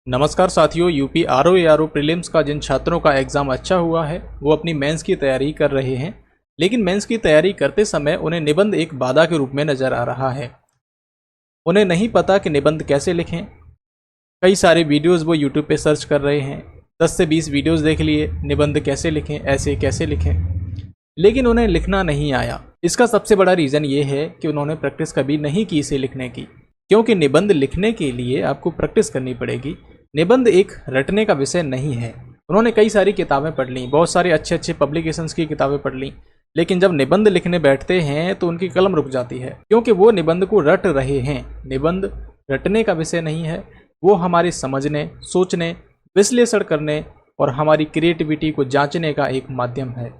नमस्कार साथियों, UP RO ARO prelims का जिन छात्रों का एग्ज़ाम अच्छा हुआ है वो अपनी मेंस की तैयारी कर रहे हैं। लेकिन मेंस की तैयारी करते समय उन्हें निबंध एक बाधा के रूप में नज़र आ रहा है। उन्हें नहीं पता कि निबंध कैसे लिखें। कई सारे वीडियोस वो यूट्यूब पे सर्च कर रहे हैं, 10 से 20 वीडियोस देख लिए निबंध कैसे लिखें, ऐसे कैसे लिखें, लेकिन उन्हें लिखना नहीं आया। इसका सबसे बड़ा रीज़न ये है कि उन्होंने प्रैक्टिस कभी नहीं की इसे लिखने की, क्योंकि निबंध लिखने के लिए आपको प्रैक्टिस करनी पड़ेगी। निबंध एक रटने का विषय नहीं है। उन्होंने कई सारी किताबें पढ़ ली, बहुत सारे अच्छे अच्छे पब्लिकेशंस की किताबें पढ़ ली, लेकिन जब निबंध लिखने बैठते हैं तो उनकी कलम रुक जाती है, क्योंकि वो निबंध को रट रहे हैं। निबंध रटने का विषय नहीं है, वो हमारे समझने, सोचने, विश्लेषण करने और हमारी क्रिएटिविटी को जांचने का एक माध्यम है।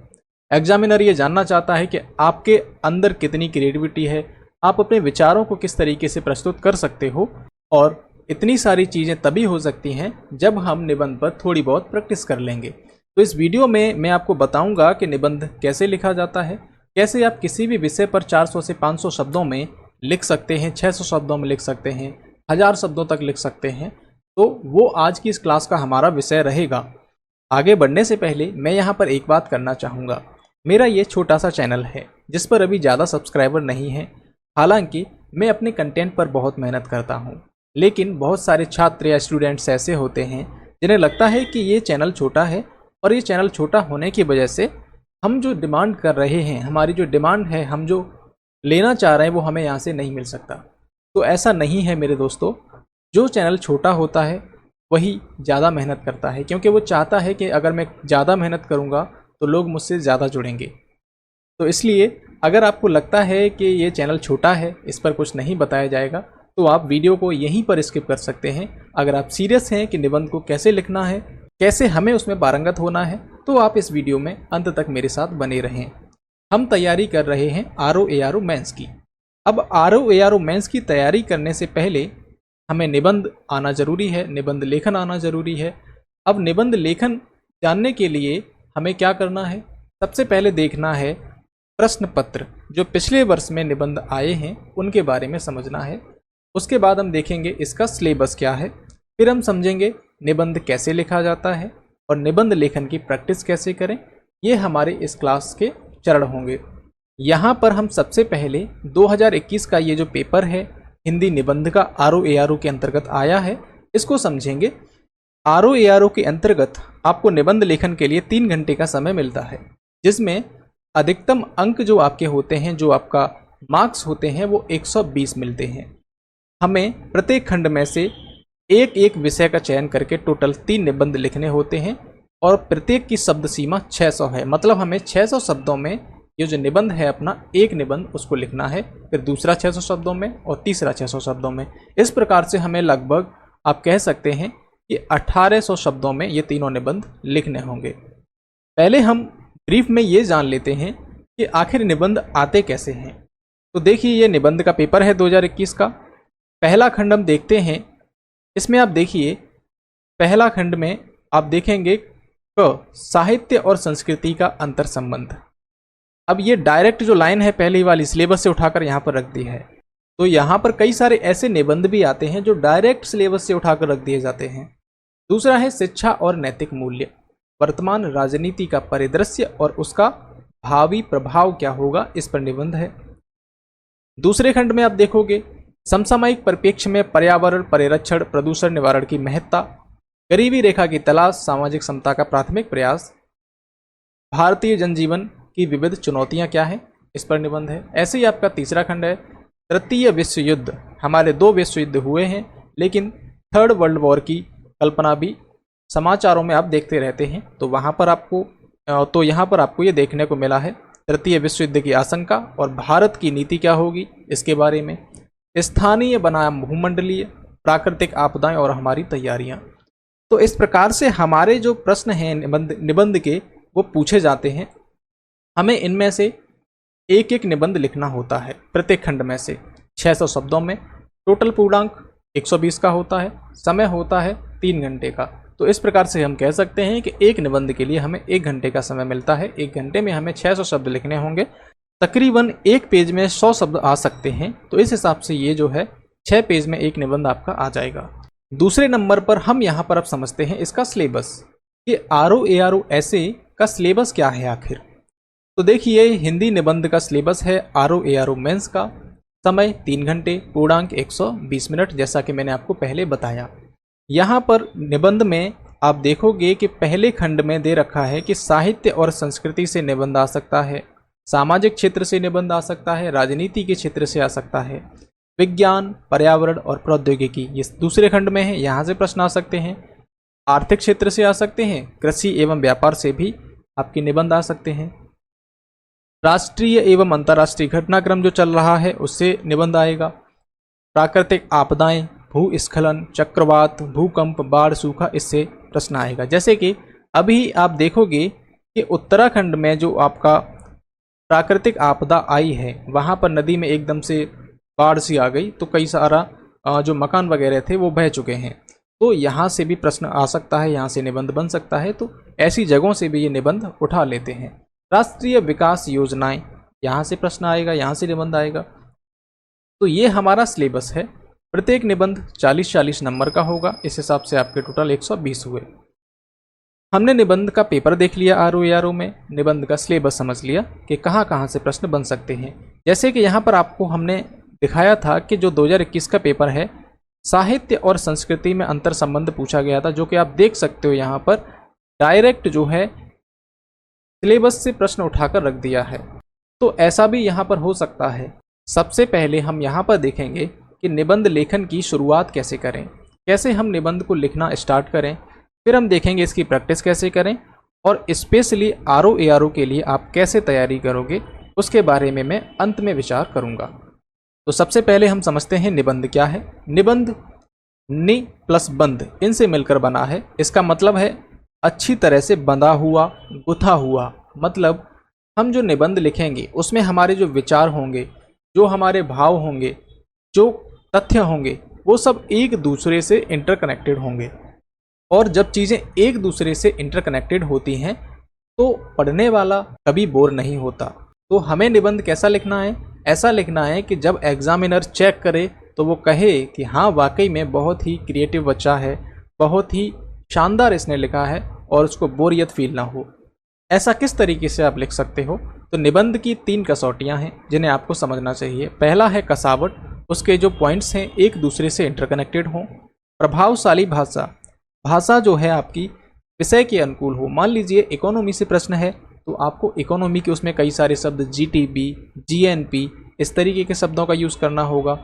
एग्जामिनर ये जानना चाहता है कि आपके अंदर कितनी क्रिएटिविटी है, आप अपने विचारों को किस तरीके से प्रस्तुत कर सकते हो। और इतनी सारी चीज़ें तभी हो सकती हैं जब हम निबंध पर थोड़ी बहुत प्रैक्टिस कर लेंगे। तो इस वीडियो में मैं आपको बताऊंगा कि निबंध कैसे लिखा जाता है, कैसे आप किसी भी विषय पर 400 से 500 शब्दों में लिख सकते हैं, 600 शब्दों में लिख सकते हैं, 1000 शब्दों तक लिख सकते हैं। तो वो आज की इस क्लास का हमारा विषय रहेगा। आगे बढ़ने से पहले मैं यहाँ पर एक बात करना चाहूँगा। मेरा ये छोटा सा चैनल है जिस पर अभी ज़्यादा सब्सक्राइबर नहीं है। हालांकि मैं अपने कंटेंट पर बहुत मेहनत करता हूँ, लेकिन बहुत सारे छात्र या स्टूडेंट्स ऐसे होते हैं जिन्हें लगता है कि ये चैनल छोटा है, और ये चैनल छोटा होने की वजह से हम जो डिमांड कर रहे हैं, हमारी जो डिमांड है, हम जो लेना चाह रहे हैं वो हमें यहाँ से नहीं मिल सकता। तो ऐसा नहीं है मेरे दोस्तों। जो चैनल छोटा होता है वही ज़्यादा मेहनत करता है, क्योंकि वो चाहता है कि अगर मैं ज़्यादा मेहनत करूँगा तो लोग मुझसे ज़्यादा जुड़ेंगे। तो इसलिए अगर आपको लगता है कि ये चैनल छोटा है, इस पर कुछ नहीं बताया जाएगा, तो आप वीडियो को यहीं पर स्किप कर सकते हैं। अगर आप सीरियस हैं कि निबंध को कैसे लिखना है, कैसे हमें उसमें पारंगत होना है, तो आप इस वीडियो में अंत तक मेरे साथ बने रहें। हम तैयारी कर रहे हैं आरओ एआरओ मेंस की। अब आरओ एआरओ मेंस की तैयारी करने से पहले हमें निबंध आना ज़रूरी है, निबंध लेखन आना ज़रूरी है। अब निबंध लेखन जानने के लिए हमें क्या करना है? सबसे पहले देखना है प्रश्न पत्र जो पिछले वर्ष में निबंध आए हैं उनके बारे में समझना है। उसके बाद हम देखेंगे इसका सिलेबस क्या है, फिर हम समझेंगे निबंध कैसे लिखा जाता है और निबंध लेखन की प्रैक्टिस कैसे करें। ये हमारे इस क्लास के चरण होंगे। यहाँ पर हम सबसे पहले 2021 का ये जो पेपर है हिंदी निबंध का, आरओ एआरओ के अंतर्गत आया है, इसको समझेंगे। आरओ एआरओ के अंतर्गत आपको निबंध लेखन के लिए 3 घंटे का समय मिलता है, जिसमें अधिकतम अंक जो आपके होते हैं, जो आपका मार्क्स होते हैं, वो 120 मिलते हैं। हमें प्रत्येक खंड में से एक एक विषय का चयन करके टोटल 3 निबंध लिखने होते हैं, और प्रत्येक की शब्द सीमा 600 है। मतलब हमें 600 शब्दों में ये जो निबंध है अपना, एक निबंध उसको लिखना है, फिर दूसरा 600 शब्दों में और तीसरा 600 शब्दों में। इस प्रकार से हमें लगभग आप कह सकते हैं कि 1800 शब्दों में ये तीनों निबंध लिखने होंगे। पहले हम ब्रीफ में ये जान लेते हैं कि आखिर निबंध आते कैसे हैं। तो देखिए, ये निबंध का पेपर है 2021 का। पहला खंड हम देखते हैं। इसमें आप देखिए, पहला खंड में आप देखेंगे क साहित्य और संस्कृति का अंतर संबंध। अब ये डायरेक्ट जो लाइन है पहली वाली सिलेबस से उठाकर यहाँ पर रख दी है। तो यहाँ पर कई सारे ऐसे निबंध भी आते हैं जो डायरेक्ट सिलेबस से उठाकर रख दिए जाते हैं। दूसरा है शिक्षा और नैतिक मूल्य, वर्तमान राजनीति का परिदृश्य और उसका भावी प्रभाव क्या होगा, इस पर निबंध है। दूसरे खंड में आप देखोगे समसामयिक परिप्रेक्ष्य में पर्यावरण परिरक्षण, प्रदूषण निवारण की महत्ता, गरीबी रेखा की तलाश, सामाजिक समता का प्राथमिक प्रयास, भारतीय जनजीवन की विविध चुनौतियां क्या हैं, इस पर निबंध है। ऐसे ही आपका तीसरा खंड है तृतीय विश्व युद्ध। हमारे 2 विश्व युद्ध हुए हैं, लेकिन थर्ड वर्ल्ड वॉर की कल्पना भी समाचारों में आप देखते रहते हैं। तो यहाँ पर आपको ये देखने को मिला है तृतीय विश्व युद्ध की आशंका और भारत की नीति क्या होगी इसके बारे में, स्थानीय बनाम भूमंडलीय, प्राकृतिक आपदाएं और हमारी तैयारियां। तो इस प्रकार से हमारे जो प्रश्न हैं निबंध के वो पूछे जाते हैं। हमें इनमें से एक एक निबंध लिखना होता है प्रत्येक खंड में से 600 शब्दों में। टोटल पूर्णांक 120 का होता है, समय होता है 3 घंटे का। तो इस प्रकार से हम कह सकते हैं कि एक निबंध के लिए हमें 1 घंटे का समय मिलता है। 1 घंटे में हमें 600 शब्द लिखने होंगे। तकरीबन एक पेज में 100 शब्द आ सकते हैं। तो इस हिसाब से ये जो है 6 पेज में एक निबंध आपका आ जाएगा। दूसरे नंबर पर हम यहाँ पर अब समझते हैं इसका सिलेबस कि RO ARO ऐसे का सिलेबस क्या है आखिर। तो देखिए, हिंदी निबंध का सिलेबस है RO ARO मेंस का। समय 3 घंटे, पूर्णांक 120 मिनट, जैसा कि मैंने आपको पहले बताया। यहाँ पर निबंध में आप देखोगे कि पहले खंड में दे रखा है कि साहित्य और संस्कृति से निबंध आ सकता है, सामाजिक क्षेत्र से निबंध आ सकता है, राजनीति के क्षेत्र से आ सकता है, विज्ञान, पर्यावरण और प्रौद्योगिकी ये दूसरे खंड में है, यहाँ से प्रश्न आ सकते हैं। आर्थिक क्षेत्र से आ सकते हैं, कृषि एवं व्यापार से भी आपके निबंध आ सकते हैं। राष्ट्रीय एवं अंतर्राष्ट्रीय घटनाक्रम जो चल रहा है उससे निबंध आएगा। प्राकृतिक आपदाएं, भूस्खलन, चक्रवात, भूकंप, बाढ़, सूखा, इससे प्रश्न आएगा। जैसे कि अभी आप देखोगे कि उत्तराखंड में जो आपका प्राकृतिक आपदा आई है, वहाँ पर नदी में एकदम से बाढ़ सी आ गई, तो कई सारा जो मकान वगैरह थे वो बह चुके हैं। तो यहाँ से भी प्रश्न आ सकता है, यहाँ से निबंध बन सकता है। तो ऐसी जगहों से भी ये निबंध उठा लेते हैं। राष्ट्रीय विकास योजनाएं, यहाँ से प्रश्न आएगा, यहाँ से निबंध आएगा। तो ये हमारा सिलेबस है। प्रत्येक निबंध 40-40 नंबर का होगा। इस हिसाब से आपके टोटल 120 हुए। हमने निबंध का पेपर देख लिया RO ARO में, निबंध का सिलेबस समझ लिया कि कहाँ कहाँ से प्रश्न बन सकते हैं। जैसे कि यहाँ पर आपको हमने दिखाया था कि जो 2021 का पेपर है, साहित्य और संस्कृति में अंतर संबंध पूछा गया था, जो कि आप देख सकते हो यहाँ पर डायरेक्ट जो है सिलेबस से प्रश्न उठाकर रख दिया है। तो ऐसा भी यहाँ पर हो सकता है। सबसे पहले हम यहाँ पर देखेंगे कि निबंध लेखन की शुरुआत कैसे करें, कैसे हम निबंध को लिखना स्टार्ट करें। फिर हम देखेंगे इसकी प्रैक्टिस कैसे करें, और स्पेशली RO ARO के लिए आप कैसे तैयारी करोगे, उसके बारे में मैं अंत में विचार करूँगा। तो सबसे पहले हम समझते हैं निबंध क्या है। निबंध नि प्लस बंध इनसे मिलकर बना है। इसका मतलब है अच्छी तरह से बंधा हुआ, गुथा हुआ। मतलब हम जो निबंध लिखेंगे उसमें हमारे जो विचार होंगे, जो हमारे भाव होंगे, जो तथ्य होंगे, वो सब एक दूसरे से इंटरकनेक्टेड होंगे। और जब चीज़ें एक दूसरे से इंटरकनेक्टेड होती हैं तो पढ़ने वाला कभी बोर नहीं होता। तो हमें निबंध कैसा लिखना है? ऐसा लिखना है कि जब एग्जामिनर चेक करे तो वो कहे कि हाँ, वाकई में बहुत ही क्रिएटिव बच्चा है, बहुत ही शानदार इसने लिखा है, और उसको बोरियत फील ना हो। ऐसा किस तरीके से आप लिख सकते हो? तो निबंध की 3 कसौटियाँ हैं जिन्हें आपको समझना चाहिए। पहला है कसावट, उसके जो पॉइंट्स हैं एक दूसरे से इंटरकनेक्टेड हों। प्रभावशाली भाषा, भाषा जो है आपकी विषय के अनुकूल हो। मान लीजिए इकोनॉमी से प्रश्न है तो आपको इकोनॉमी के उसमें कई सारे शब्द GTB, GNP इस तरीके के शब्दों का यूज़ करना होगा।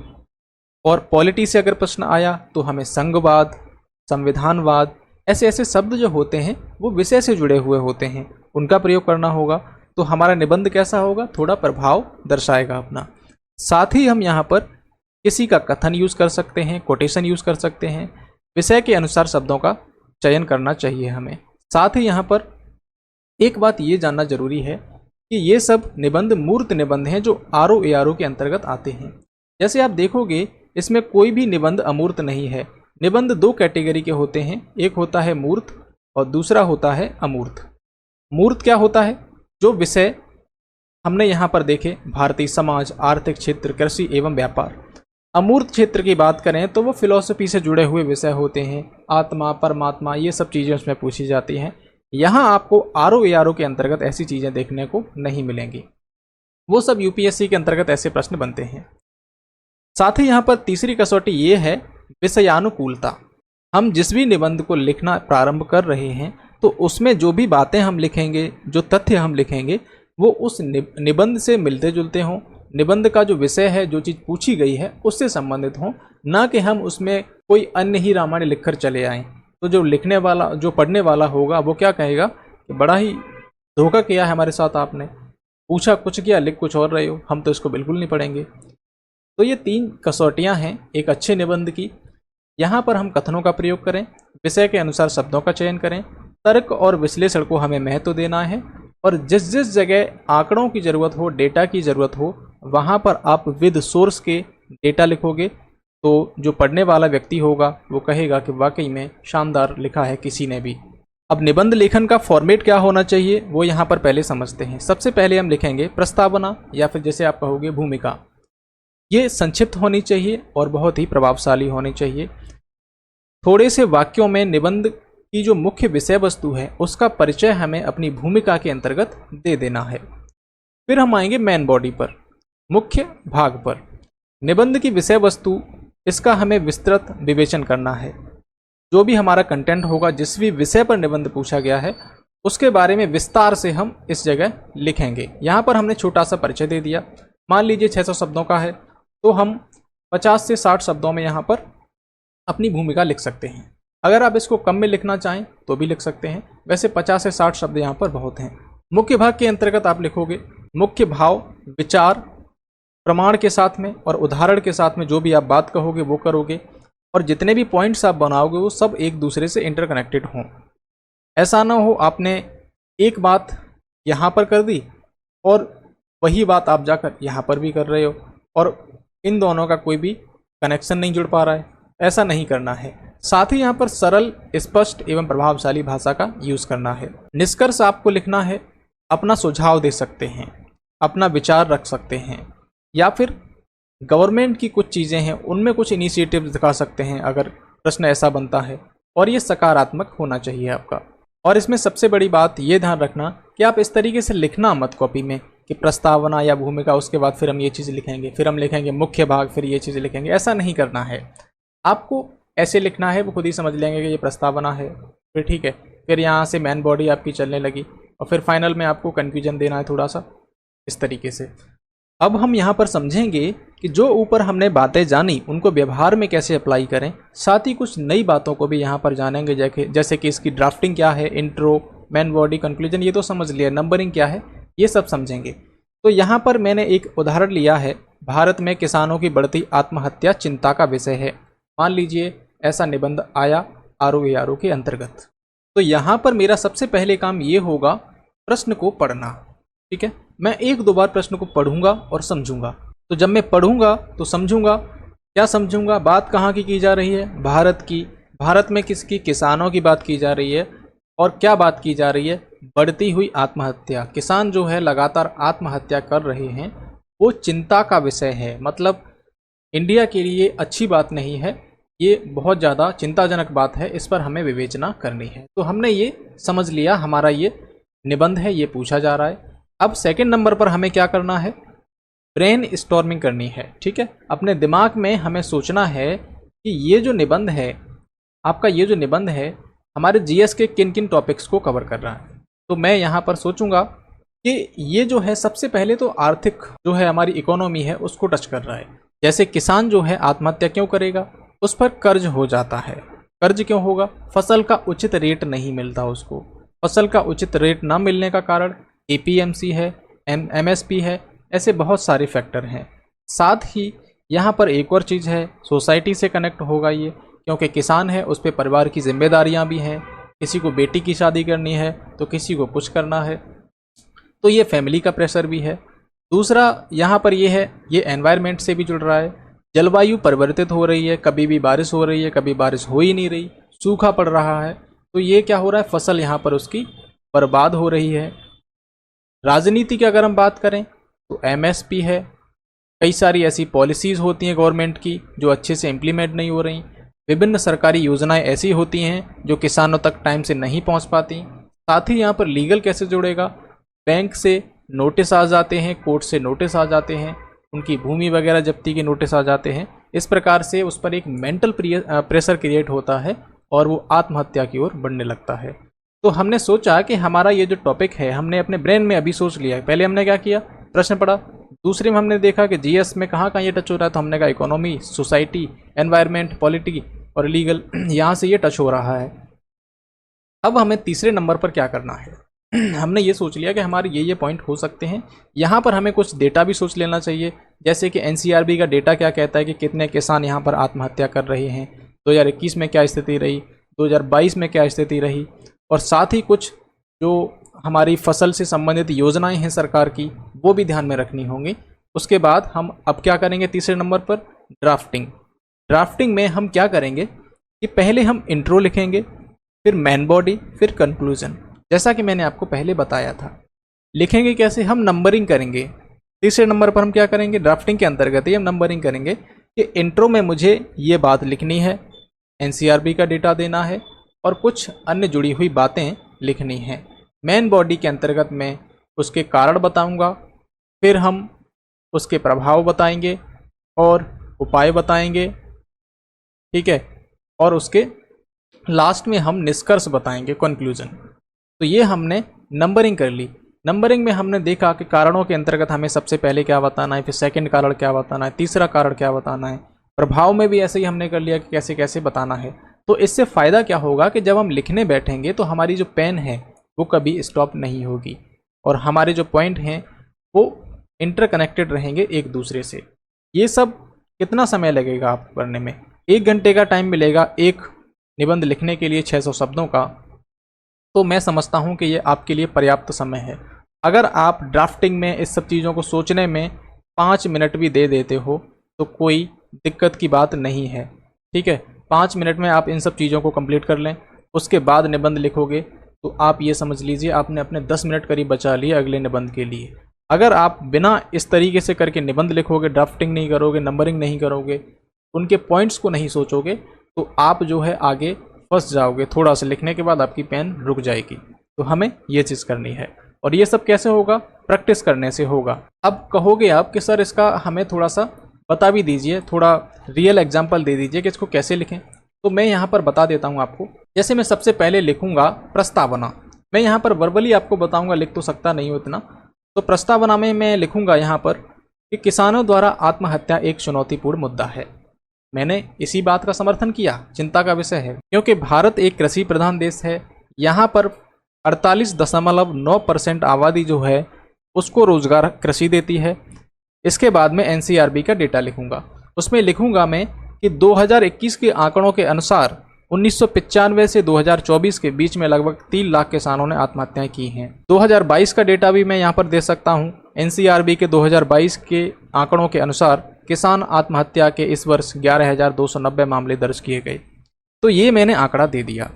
और पॉलिटी से अगर प्रश्न आया तो हमें संघवाद, संविधानवाद, ऐसे ऐसे शब्द जो होते हैं वो विषय से जुड़े हुए होते हैं, उनका प्रयोग करना होगा। तो हमारा निबंध कैसा होगा? थोड़ा प्रभाव दर्शाएगा अपना। साथ ही हम यहाँ पर किसी का कथन यूज़ कर सकते हैं, कोटेशन यूज़ कर सकते हैं। विषय के अनुसार शब्दों का चयन करना चाहिए हमें। साथ ही यहाँ पर एक बात ये जानना जरूरी है कि ये सब निबंध मूर्त निबंध हैं जो RO ARO के अंतर्गत आते हैं। जैसे आप देखोगे इसमें कोई भी निबंध अमूर्त नहीं है। निबंध 2 कैटेगरी के होते हैं, एक होता है मूर्त और दूसरा होता है अमूर्त। मूर्त क्या होता है? जो विषय हमने यहाँ पर देखे, भारतीय समाज, आर्थिक क्षेत्र, कृषि एवं व्यापार। अमूर्त क्षेत्र की बात करें तो वो फिलॉसफी से जुड़े हुए विषय होते हैं, आत्मा, परमात्मा, ये सब चीज़ें उसमें पूछी जाती हैं। यहाँ आपको RO ARO के अंतर्गत ऐसी चीज़ें देखने को नहीं मिलेंगी। वो सब UPSC के अंतर्गत ऐसे प्रश्न बनते हैं। साथ ही यहाँ पर तीसरी कसौटी ये है विषयानुकूलता। हम जिस भी निबंध को लिखना प्रारंभ कर रहे हैं तो उसमें जो भी बातें हम लिखेंगे, जो तथ्य हम लिखेंगे, वो उस निबंध से मिलते जुलते हों। निबंध का जो विषय है, जो चीज़ पूछी गई है, उससे संबंधित हों, ना कि हम उसमें कोई अन्य ही रामायण लिखकर चले आएँ। तो जो लिखने वाला, जो पढ़ने वाला होगा, वो क्या कहेगा कि बड़ा ही धोखा किया है हमारे साथ, आपने पूछा कुछ किया, लिख कुछ और रहे हो, हम तो इसको बिल्कुल नहीं पढ़ेंगे। तो ये 3 कसौटियाँ हैं एक अच्छे निबंध की। यहाँ पर हम कथनों का प्रयोग करें, विषय के अनुसार शब्दों का चयन करें, तर्क और विश्लेषण को हमें महत्व देना है, और जिस जिस जगह आंकड़ों की ज़रूरत हो, डेटा की ज़रूरत हो, वहाँ पर आप विद सोर्स के डेटा लिखोगे तो जो पढ़ने वाला व्यक्ति होगा वो कहेगा कि वाकई में शानदार लिखा है किसी ने भी। अब निबंध लेखन का फॉर्मेट क्या होना चाहिए वो यहाँ पर पहले समझते हैं। सबसे पहले हम लिखेंगे प्रस्तावना, या फिर जैसे आप कहोगे भूमिका। ये संक्षिप्त होनी चाहिए और बहुत ही प्रभावशाली होनी चाहिए। थोड़े से वाक्यों में निबंध की जो मुख्य विषय वस्तु है उसका परिचय हमें अपनी भूमिका के अंतर्गत दे देना है। फिर हम आएंगे मेन बॉडी पर, मुख्य भाग पर। निबंध की विषय वस्तु, इसका हमें विस्तृत विवेचन करना है। जो भी हमारा कंटेंट होगा, जिस भी विषय पर निबंध पूछा गया है उसके बारे में विस्तार से हम इस जगह लिखेंगे। यहाँ पर हमने छोटा सा परिचय दे दिया। मान लीजिए 600 शब्दों का है तो हम 50 से 60 शब्दों में यहाँ पर अपनी भूमिका लिख सकते हैं। अगर आप इसको कम में लिखना चाहें तो भी लिख सकते हैं। वैसे 50 से 60 शब्द यहाँ पर बहुत हैं। मुख्य भाग के अंतर्गत आप लिखोगे मुख्य भाव, विचार, प्रमाण के साथ में और उदाहरण के साथ में जो भी आप बात कहोगे वो करोगे, और जितने भी पॉइंट्स आप बनाओगे वो सब एक दूसरे से इंटरकनेक्टेड हों। ऐसा ना हो आपने एक बात यहाँ पर कर दी और वही बात आप जाकर यहाँ पर भी कर रहे हो और इन दोनों का कोई भी कनेक्शन नहीं जुड़ पा रहा है। ऐसा नहीं करना है। साथ ही यहाँ पर सरल, स्पष्ट एवं प्रभावशाली भाषा का यूज़ करना है। निष्कर्ष आपको लिखना है, अपना सुझाव दे सकते हैं, अपना विचार रख सकते हैं, या फिर गवर्नमेंट की कुछ चीज़ें हैं उनमें कुछ इनिशिएटिव दिखा सकते हैं अगर प्रश्न ऐसा बनता है, और ये सकारात्मक होना चाहिए आपका। और इसमें सबसे बड़ी बात ये ध्यान रखना कि आप इस तरीके से लिखना मत कॉपी में कि प्रस्तावना या भूमिका, उसके बाद फिर हम ये चीज़ लिखेंगे, फिर हम लिखेंगे मुख्य भाग, फिर ये चीज़ लिखेंगे। ऐसा नहीं करना है। आपको ऐसे लिखना है, वो खुद ही समझ लेंगे कि ये प्रस्तावना है, फिर ठीक है, फिर यहाँ से मेन बॉडी आपकी चलने लगी और फिर फाइनल में आपको कन्फ्यूजन देना है थोड़ा सा, इस तरीके से। अब हम यहाँ पर समझेंगे कि जो ऊपर हमने बातें जानी उनको व्यवहार में कैसे अप्लाई करें। साथ ही कुछ नई बातों को भी यहाँ पर जानेंगे, जैसे कि इसकी ड्राफ्टिंग क्या है, इंट्रो, मेन बॉडी, कंक्लूजन, ये तो समझ लिया, नंबरिंग क्या है, ये सब समझेंगे। तो यहाँ पर मैंने एक उदाहरण लिया है, भारत में किसानों की बढ़ती आत्महत्या चिंता का विषय है। मान लीजिए ऐसा निबंध आया ROARO के अंतर्गत। तो यहाँ पर मेरा सबसे पहले काम ये होगा प्रश्न को पढ़ना। ठीक है, मैं 1-2 बार प्रश्न को पढ़ूंगा और समझूंगा। तो जब मैं पढ़ूंगा तो समझूंगा, क्या समझूंगा, बात कहाँ की जा रही है, भारत की। भारत में किसकी, किसानों की बात की जा रही है। और क्या बात की जा रही है, बढ़ती हुई आत्महत्या। किसान जो है लगातार आत्महत्या कर रहे हैं, वो चिंता का विषय है। मतलब इंडिया के लिए अच्छी बात नहीं है, ये बहुत ज़्यादा चिंताजनक बात है, इस पर हमें विवेचना करनी है। तो हमने ये समझ लिया, हमारा ये निबंध है, ये पूछा जा रहा है। अब सेकंड नंबर पर हमें क्या करना है, ब्रेन स्टॉर्मिंग करनी है। ठीक है, अपने दिमाग में हमें सोचना है कि ये जो निबंध है आपका, ये जो निबंध है हमारे GS के किन किन टॉपिक्स को कवर कर रहा है। तो मैं यहाँ पर सोचूंगा कि ये जो है सबसे पहले तो आर्थिक जो है हमारी इकोनॉमी है उसको टच कर रहा है। जैसे किसान जो है आत्महत्या क्यों करेगा, उस पर कर्ज हो जाता है। कर्ज क्यों होगा, फसल का उचित रेट नहीं मिलता उसको। फसल का उचित रेट ना मिलने का कारण APMC है, MSP है, ऐसे बहुत सारे फैक्टर हैं। साथ ही यहाँ पर एक और चीज़ है, सोसाइटी से कनेक्ट होगा ये, क्योंकि किसान है उस पर परिवार की जिम्मेदारियाँ भी हैं। किसी को बेटी की शादी करनी है तो किसी को कुछ करना है, तो ये फैमिली का प्रेशर भी है। दूसरा यहाँ पर ये है, ये एनवायरनमेंट से भी जुड़ रहा है। जलवायु परिवर्तित हो रही है, कभी भी बारिश हो रही है, कभी बारिश हो ही नहीं रही, सूखा पड़ रहा है, तो ये क्या हो रहा है, फसल यहाँ पर उसकी बर्बाद हो रही है। राजनीति की अगर हम बात करें तो MSP है, कई सारी ऐसी पॉलिसीज़ होती हैं गवर्नमेंट की जो अच्छे से इम्प्लीमेंट नहीं हो रही। विभिन्न सरकारी योजनाएं ऐसी होती हैं जो किसानों तक टाइम से नहीं पहुंच पाती। साथ ही यहाँ पर लीगल कैसे जुड़ेगा, बैंक से नोटिस आ जाते हैं, कोर्ट से नोटिस आ जाते हैं, उनकी भूमि वगैरह जब्ती के नोटिस आ जाते हैं। इस प्रकार से उस पर एक मेंटल प्रेशर क्रिएट होता है और वो आत्महत्या की ओर बढ़ने लगता है। तो हमने सोचा कि हमारा ये जो टॉपिक है हमने अपने ब्रेन में अभी सोच लिया है। पहले हमने क्या किया, प्रश्न पढ़ा। दूसरे में हमने देखा कि GS में कहाँ कहाँ ये टच हो रहा है, तो हमने कहा इकोनॉमी, सोसाइटी, एनवायरनमेंट, पॉलिटी और लीगल, यहाँ से ये टच हो रहा है। अब हमें तीसरे नंबर पर क्या करना है, हमने ये सोच लिया कि हमारे ये पॉइंट हो सकते हैं। यहाँ पर हमें कुछ डेटा भी सोच लेना चाहिए, जैसे कि NCRB का डेटा क्या कहता है कि कितने किसान यहाँ पर आत्महत्या कर रहे हैं, 2021 में क्या स्थिति रही, 2022 में क्या स्थिति रही, और साथ ही कुछ जो हमारी फसल से संबंधित योजनाएं हैं सरकार की, वो भी ध्यान में रखनी होंगी। उसके बाद हम अब क्या करेंगे, तीसरे नंबर पर ड्राफ्टिंग। ड्राफ्टिंग में हम क्या करेंगे कि पहले हम इंट्रो लिखेंगे, फिर मेन बॉडी, फिर कंक्लूजन, जैसा कि मैंने आपको पहले बताया था। लिखेंगे कैसे, हम नंबरिंग करेंगे। तीसरे नंबर पर हम क्या करेंगे, ड्राफ्टिंग के अंतर्गत ही हम नंबरिंग करेंगे कि इंट्रो में मुझे ये बात लिखनी है, एनसीईआरटी का डेटा देना है और कुछ अन्य जुड़ी हुई बातें लिखनी हैं। मेन बॉडी के अंतर्गत मैं उसके कारण बताऊंगा, फिर हम उसके प्रभाव बताएंगे और उपाय बताएंगे, ठीक है, और उसके लास्ट में हम निष्कर्ष बताएंगे, कंक्लूजन। तो ये हमने नंबरिंग कर ली। नंबरिंग में हमने देखा कि कारणों के अंतर्गत हमें सबसे पहले क्या बताना है, फिर सेकंड कारण क्या बताना है, तीसरा कारण क्या बताना है। प्रभाव में भी ऐसे ही हमने कर लिया कि कैसे कैसे बताना है। तो इससे फ़ायदा क्या होगा कि जब हम लिखने बैठेंगे तो हमारी जो पेन है वो कभी स्टॉप नहीं होगी और हमारे जो पॉइंट हैं वो इंटरकनेक्टेड रहेंगे एक दूसरे से। ये सब कितना समय लगेगा आपको करने में? 1 घंटे का टाइम मिलेगा एक निबंध लिखने के लिए 600 शब्दों का। तो मैं समझता हूँ कि ये आपके लिए पर्याप्त समय है। अगर आप ड्राफ्टिंग में इस सब चीज़ों को सोचने में 5 मिनट भी दे देते हो तो कोई दिक्कत की बात नहीं है, ठीक है। 5 मिनट में आप इन सब चीज़ों को कंप्लीट कर लें, उसके बाद निबंध लिखोगे तो आप ये समझ लीजिए आपने अपने 10 मिनट करीब बचा लिए अगले निबंध के लिए। अगर आप बिना इस तरीके से करके निबंध लिखोगे, ड्राफ्टिंग नहीं करोगे, नंबरिंग नहीं करोगे, उनके पॉइंट्स को नहीं सोचोगे, तो आप जो है आगे फंस जाओगे। थोड़ा सा लिखने के बाद आपकी पेन रुक जाएगी। तो हमें ये चीज़ करनी है और ये सब कैसे होगा? प्रैक्टिस करने से होगा। अब कहोगे आप कि सर इसका हमें थोड़ा सा बता भी दीजिए, थोड़ा रियल एग्जाम्पल दे दीजिए कि इसको कैसे लिखें। तो मैं यहाँ पर बता देता हूँ आपको। जैसे मैं सबसे पहले लिखूँगा प्रस्तावना। मैं यहाँ पर वर्बली आपको बताऊँगा, लिख तो सकता नहीं हूँ इतना। तो प्रस्तावना में मैं लिखूँगा यहाँ पर कि किसानों द्वारा आत्महत्या एक चुनौतीपूर्ण मुद्दा है। मैंने इसी बात का समर्थन किया, चिंता का विषय है, क्योंकि भारत एक कृषि प्रधान देश है। यहाँ पर 48.9% आबादी जो है उसको रोजगार कृषि देती है। इसके बाद में एनसीईआरटी का डेटा लिखूंगा। उसमें लिखूंगा मैं कि 2021 के आंकड़ों के अनुसार 1995 से 2024 के बीच में लगभग 3 लाख किसानों ने आत्महत्याएं की हैं। 2022 का डेटा भी मैं यहाँ पर दे सकता हूँ। एनसीईआरटी के 2022 के आंकड़ों के अनुसार किसान आत्महत्या के इस वर्ष 11,290 मामले दर्ज किए गए। तो ये मैंने आंकड़ा दे दिया।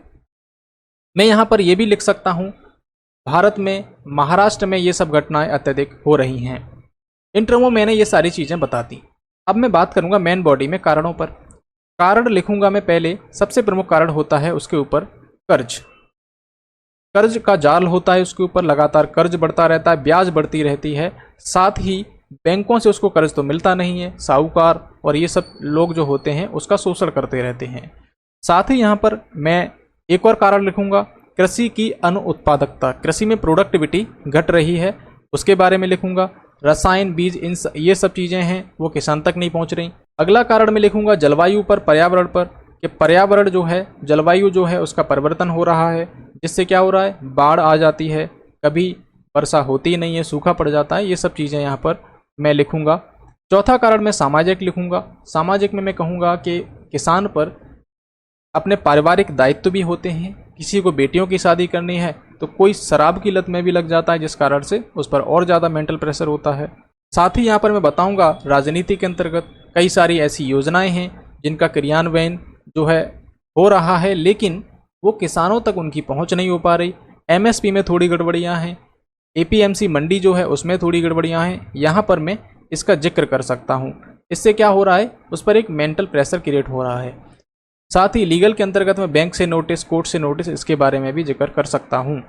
मैं यहाँ पर यह भी लिख सकता हूँ भारत में महाराष्ट्र में ये सब घटनाएं अत्यधिक हो रही हैं। इंटरव्यू मैंने ये सारी चीज़ें बता दी। अब मैं बात करूँगा मेन बॉडी में कारणों पर। कारण लिखूंगा मैं पहले। सबसे प्रमुख कारण होता है उसके ऊपर कर्ज। कर्ज का जाल होता है, उसके ऊपर लगातार कर्ज बढ़ता रहता है, ब्याज बढ़ती रहती है। साथ ही बैंकों से उसको कर्ज तो मिलता नहीं है, साहूकार और ये सब लोग जो होते हैं उसका शोषण करते रहते हैं। साथ ही यहाँ पर मैं एक और कारण लिखूंगा, कृषि की अनुत्पादकता। कृषि में प्रोडक्टिविटी घट रही है, उसके बारे में लिखूंगा। रसायन, बीज, इन ये सब चीज़ें हैं वो किसान तक नहीं पहुँच रही। अगला कारण मैं लिखूंगा जलवायु पर, पर्यावरण पर, कि पर्यावरण जो है, जलवायु जो है उसका परिवर्तन हो रहा है, जिससे क्या हो रहा है, बाढ़ आ जाती है, कभी वर्षा होती नहीं है, सूखा पड़ जाता है। ये सब चीज़ें यहाँ पर मैं लिखूंगा। चौथा कारण मैं सामाजिक लिखूंगा। सामाजिक में मैं कहूँगा कि किसान पर अपने पारिवारिक दायित्व भी होते हैं। किसी को बेटियों की शादी करनी है तो कोई शराब की लत में भी लग जाता है, जिस कारण से उस पर और ज़्यादा मेंटल प्रेशर होता है। साथ ही यहाँ पर मैं बताऊँगा राजनीति के अंतर्गत कई सारी ऐसी योजनाएं हैं जिनका क्रियान्वयन जो है हो रहा है, लेकिन वो किसानों तक उनकी पहुँच नहीं हो पा रही। एमएसपी में थोड़ी गड़बड़ियाँ हैं, एपीएमसी मंडी जो है उसमें थोड़ी गड़बड़ियाँ हैं। यहाँ पर मैं इसका जिक्र कर सकता हूँ। इससे क्या हो रहा है, उस पर एक मेंटल प्रेशर क्रिएट हो रहा है। साथ ही लीगल के अंतर्गत मैं बैंक से नोटिस, कोर्ट से नोटिस, इसके बारे में भी जिक्र कर सकता हूँ।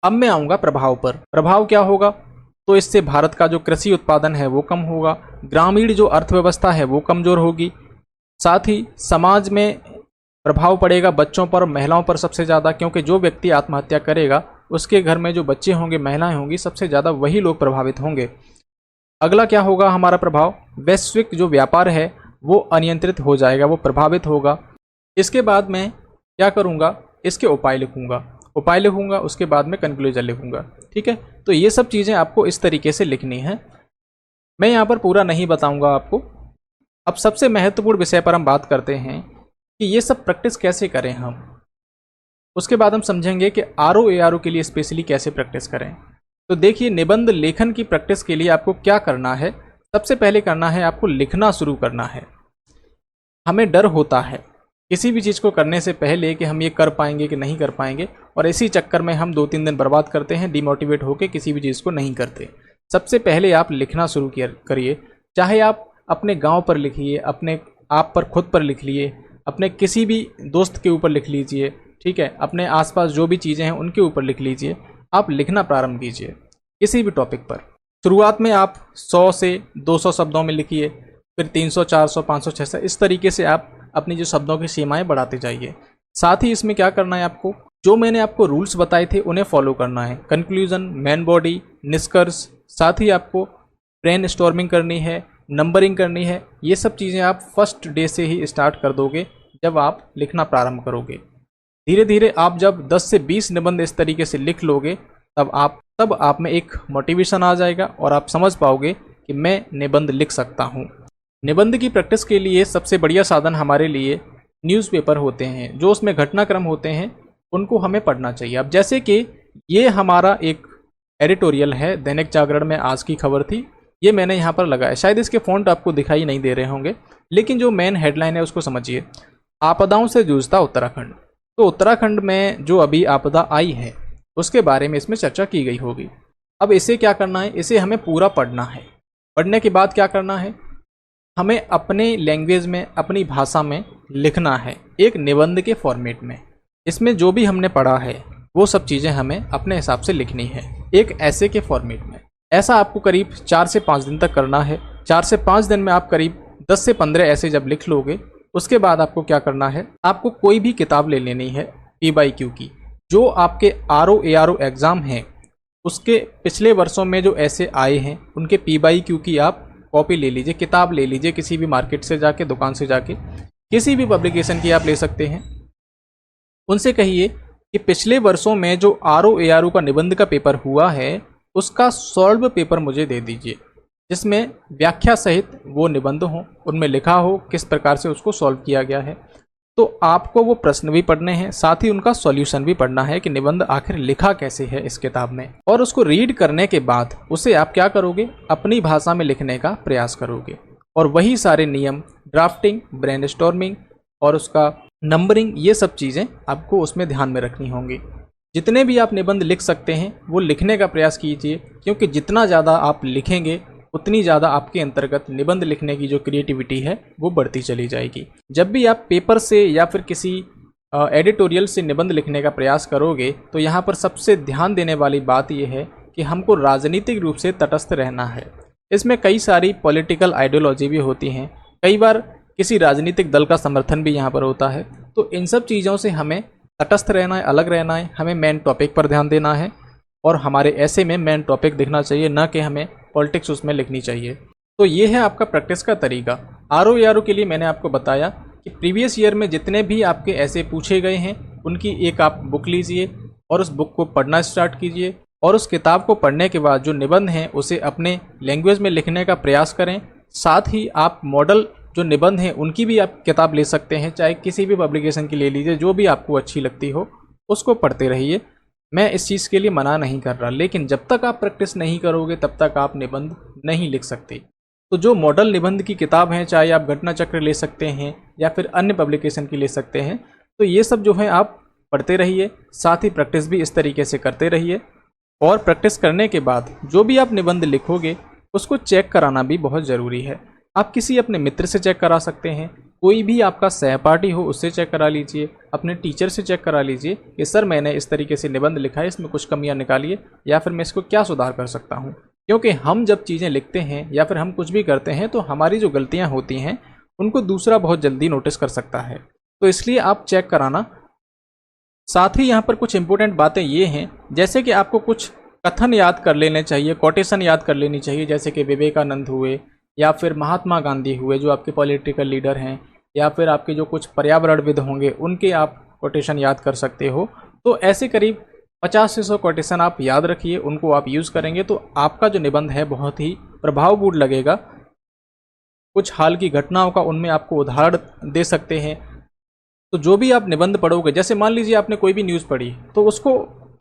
अब मैं आऊँगा प्रभाव पर। प्रभाव क्या होगा, तो इससे भारत का जो कृषि उत्पादन है वो कम होगा, ग्रामीण जो अर्थव्यवस्था है वो कमज़ोर होगी। साथ ही समाज में प्रभाव पड़ेगा बच्चों पर, महिलाओं पर सबसे ज़्यादा, क्योंकि जो व्यक्ति आत्महत्या करेगा उसके घर में जो बच्चे होंगे, महिलाएं होंगी, सबसे ज़्यादा वही लोग प्रभावित होंगे। अगला क्या होगा हमारा प्रभाव, वैश्विक जो व्यापार है वो अनियंत्रित हो जाएगा, वो प्रभावित होगा। इसके बाद मैं क्या करूँगा, इसके उपाय लिखूँगा, उसके बाद में कंक्लूजन लिखूँगा। ठीक है, तो ये सब चीज़ें आपको इस तरीके से लिखनी है। मैं यहाँ पर पूरा नहीं बताऊँगा आपको। अब सबसे महत्वपूर्ण विषय पर हम बात करते हैं कि ये सब प्रैक्टिस कैसे करें हम। उसके बाद हम समझेंगे कि आरओ के लिए स्पेशली कैसे प्रैक्टिस करें। तो देखिए, निबंध लेखन की प्रैक्टिस के लिए आपको क्या करना है, सबसे पहले करना है आपको लिखना शुरू करना है। हमें डर होता है किसी भी चीज़ को करने से पहले कि हम ये कर पाएंगे कि नहीं कर पाएंगे, और इसी चक्कर में हम 2-3 दिन बर्बाद करते हैं, डिमोटिवेट होकर किसी भी चीज़ को नहीं करते। सबसे पहले आप लिखना शुरू करिए। चाहे आप अपने गांव पर लिखिए, अपने आप पर खुद पर लिख लिए, अपने किसी भी दोस्त के ऊपर लिख लीजिए, ठीक है, अपने आसपास जो भी चीज़ें हैं उनके ऊपर लिख लीजिए। आप लिखना प्रारंभ कीजिए किसी भी टॉपिक पर। शुरुआत में आप 100 से 200 शब्दों में लिखिए, फिर 300, 400, 500, 600, इस तरीके से आप अपनी जो शब्दों की सीमाएं बढ़ाते जाइए। साथ ही इसमें क्या करना है, आपको जो मैंने आपको रूल्स बताए थे उन्हें फॉलो करना है। कंक्लूजन, मेन बॉडी, निष्कर्ष, साथ ही आपको ब्रेन स्टॉर्मिंग करनी है, नंबरिंग करनी है। ये सब चीज़ें आप फर्स्ट डे से ही स्टार्ट कर दोगे जब आप लिखना प्रारंभ करोगे। धीरे धीरे आप जब 10 से 20 निबंध इस तरीके से लिख लोगे तब आप में एक मोटिवेशन आ जाएगा और आप समझ पाओगे कि मैं निबंध लिख सकता हूँ। निबंध की प्रैक्टिस के लिए सबसे बढ़िया साधन हमारे लिए न्यूज़पेपर होते हैं। जो उसमें घटनाक्रम होते हैं उनको हमें पढ़ना चाहिए। अब जैसे कि ये हमारा एक एडिटोरियल है, दैनिक जागरण में आज की खबर थी, ये मैंने यहाँ पर लगाया। शायद इसके फ़ॉन्ट आपको दिखाई नहीं दे रहे होंगे, लेकिन जो मेन हेडलाइन है उसको समझिए। आपदाओं से जूझता उत्तराखंड। तो उत्तराखंड में जो अभी आपदा आई है उसके बारे में इसमें चर्चा की गई होगी। अब इसे क्या करना है, इसे हमें पूरा पढ़ना है। पढ़ने के बाद क्या करना है, हमें अपने लैंग्वेज में, अपनी भाषा में लिखना है, एक निबंध के फॉर्मेट में। इसमें जो भी हमने पढ़ा है वो सब चीज़ें हमें अपने हिसाब से लिखनी है, एक ऐसे के फॉर्मेट में। ऐसा आपको करीब 4 से 5 दिन तक करना है। 4 से 5 दिन में आप करीब 10 से 15 ऐसे जब लिख लोगे, उसके बाद आपको क्या करना है, आपको कोई भी किताब ले लेनी है PYQ की। जो आपके RO ARO एग्ज़ाम हैं उसके पिछले वर्षों में जो ऐसे आए हैं उनके PYQ की आप कॉपी ले लीजिए, किताब ले लीजिए, किसी भी मार्केट से जाके, दुकान से जाके, किसी भी पब्लिकेशन की आप ले सकते हैं। उनसे कहिए कि पिछले वर्षों में जो RO ARO का निबंध का पेपर हुआ है उसका सॉल्व पेपर मुझे दे दीजिए, जिसमें व्याख्या सहित वो निबंध हो, उनमें लिखा हो किस प्रकार से उसको सॉल्व किया गया है। तो आपको वो प्रश्न भी पढ़ने हैं, साथ ही उनका सॉल्यूशन भी पढ़ना है कि निबंध आखिर लिखा कैसे है इस किताब में। और उसको रीड करने के बाद उसे आप क्या करोगे, अपनी भाषा में लिखने का प्रयास करोगे। और वही सारे नियम, ड्राफ्टिंग, ब्रेनस्टॉर्मिंग और उसका नंबरिंग, ये सब चीज़ें आपको उसमें ध्यान में रखनी होंगी। जितने भी आप निबंध लिख सकते हैं वो लिखने का प्रयास कीजिए, क्योंकि जितना ज़्यादा आप लिखेंगे उतनी ज़्यादा आपके अंतर्गत निबंध लिखने की जो क्रिएटिविटी है वो बढ़ती चली जाएगी। जब भी आप पेपर से या फिर किसी एडिटोरियल से निबंध लिखने का प्रयास करोगे तो यहाँ पर सबसे ध्यान देने वाली बात यह है कि हमको राजनीतिक रूप से तटस्थ रहना है। इसमें कई सारी पॉलिटिकल आइडियोलॉजी भी होती हैं, कई बार किसी राजनीतिक दल का समर्थन भी यहाँ पर होता है। तो इन सब चीज़ों से हमें तटस्थ रहना है, अलग रहना है। हमें मेन टॉपिक पर ध्यान देना है और हमारे ऐसे में मेन टॉपिक दिखना चाहिए, ना कि हमें पॉलिटिक्स उसमें लिखनी चाहिए। तो ये है आपका प्रैक्टिस का तरीका। RO ARO के लिए मैंने आपको बताया कि प्रीवियस ईयर में जितने भी आपके ऐसे पूछे गए हैं उनकी एक आप बुक लीजिए और उस बुक को पढ़ना स्टार्ट कीजिए। और उस किताब को पढ़ने के बाद जो निबंध हैं उसे अपने लैंग्वेज में लिखने का प्रयास करें। साथ ही आप मॉडल जो निबंध हैं उनकी भी आप किताब ले सकते हैं, चाहे किसी भी पब्लिकेशन की ले लीजिए, जो भी आपको अच्छी लगती हो उसको पढ़ते रहिए। मैं इस चीज़ के लिए मना नहीं कर रहा, लेकिन जब तक आप प्रैक्टिस नहीं करोगे तब तक आप निबंध नहीं लिख सकते। तो जो मॉडल निबंध की किताब हैं, चाहे आप घटना चक्र ले सकते हैं या फिर अन्य पब्लिकेशन की ले सकते हैं, तो ये सब जो है आप पढ़ते रहिए, साथ ही प्रैक्टिस भी इस तरीके से करते रहिए। और प्रैक्टिस करने के बाद जो भी आप निबंध लिखोगे उसको चेक कराना भी बहुत ज़रूरी है। आप किसी अपने मित्र से चेक करा सकते हैं, कोई भी आपका सहपाठी हो उससे चेक करा लीजिए, अपने टीचर से चेक करा लीजिए कि सर मैंने इस तरीके से निबंध लिखा है, इसमें कुछ कमियां निकालिए या फिर मैं इसको क्या सुधार कर सकता हूं। क्योंकि हम जब चीज़ें लिखते हैं या फिर हम कुछ भी करते हैं तो हमारी जो गलतियां होती हैं उनको दूसरा बहुत जल्दी नोटिस कर सकता है, तो इसलिए आप चेक कराना। साथ ही यहाँ पर कुछ इंपॉर्टेंट बातें ये हैं, जैसे कि आपको कुछ कथन याद कर लेने चाहिए, कोटेशन याद कर लेनी चाहिए, जैसे कि विवेकानंद हुए या फिर महात्मा गांधी हुए जो आपके पॉलिटिकल लीडर हैं, या फिर आपके जो कुछ पर्यावरणविद होंगे उनके आप कोटेशन याद कर सकते हो। तो ऐसे करीब 50 से 100 कोटेशन आप याद रखिए, उनको आप यूज़ करेंगे तो आपका जो निबंध है बहुत ही प्रभावपूर्ण लगेगा। कुछ हाल की घटनाओं का उनमें आपको उदाहरण दे सकते हैं। तो जो भी आप निबंध पढ़ोगे, जैसे मान लीजिए आपने कोई भी न्यूज़ पढ़ी, तो उसको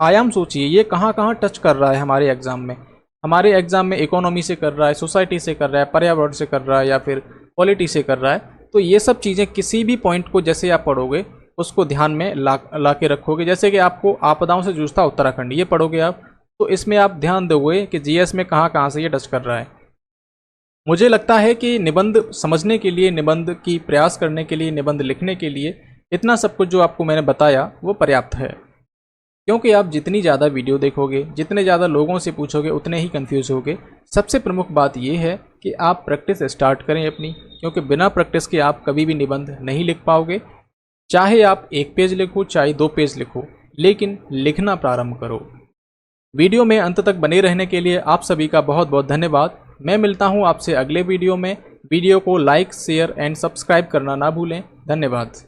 आयाम सोचिए, ये कहाँ कहाँ टच कर रहा है हमारे एग्ज़ाम में। हमारे एग्ज़ाम में इकोनॉमी से कर रहा है, सोसाइटी से कर रहा है, पर्यावरण से कर रहा है या फिर पॉलिटी से कर रहा है। तो ये सब चीज़ें किसी भी पॉइंट को जैसे आप पढ़ोगे उसको ध्यान में ला के रखोगे। जैसे कि आपको आपदाओं से जूझता उत्तराखंड ये पढ़ोगे आप, तो इसमें आप ध्यान दोगे कि GS में कहाँ कहाँ से ये टच कर रहा है। मुझे लगता है कि निबंध समझने के लिए, निबंध की प्रयास करने के लिए, निबंध लिखने के लिए इतना सब कुछ जो आपको मैंने बताया वो पर्याप्त है। क्योंकि आप जितनी ज़्यादा वीडियो देखोगे, जितने ज़्यादा लोगों से पूछोगे, उतने ही कंफ्यूज होगे। सबसे प्रमुख बात ये है कि आप प्रैक्टिस स्टार्ट करें अपनी, क्योंकि बिना प्रैक्टिस के आप कभी भी निबंध नहीं लिख पाओगे। चाहे आप 1 पेज लिखो, चाहे 2 पेज लिखो, लेकिन लिखना प्रारंभ करो। वीडियो में अंत तक बने रहने के लिए आप सभी का बहुत बहुत धन्यवाद। मैं मिलता हूँ आपसे अगले वीडियो में। वीडियो को लाइक, शेयर एंड सब्सक्राइब करना ना भूलें। धन्यवाद।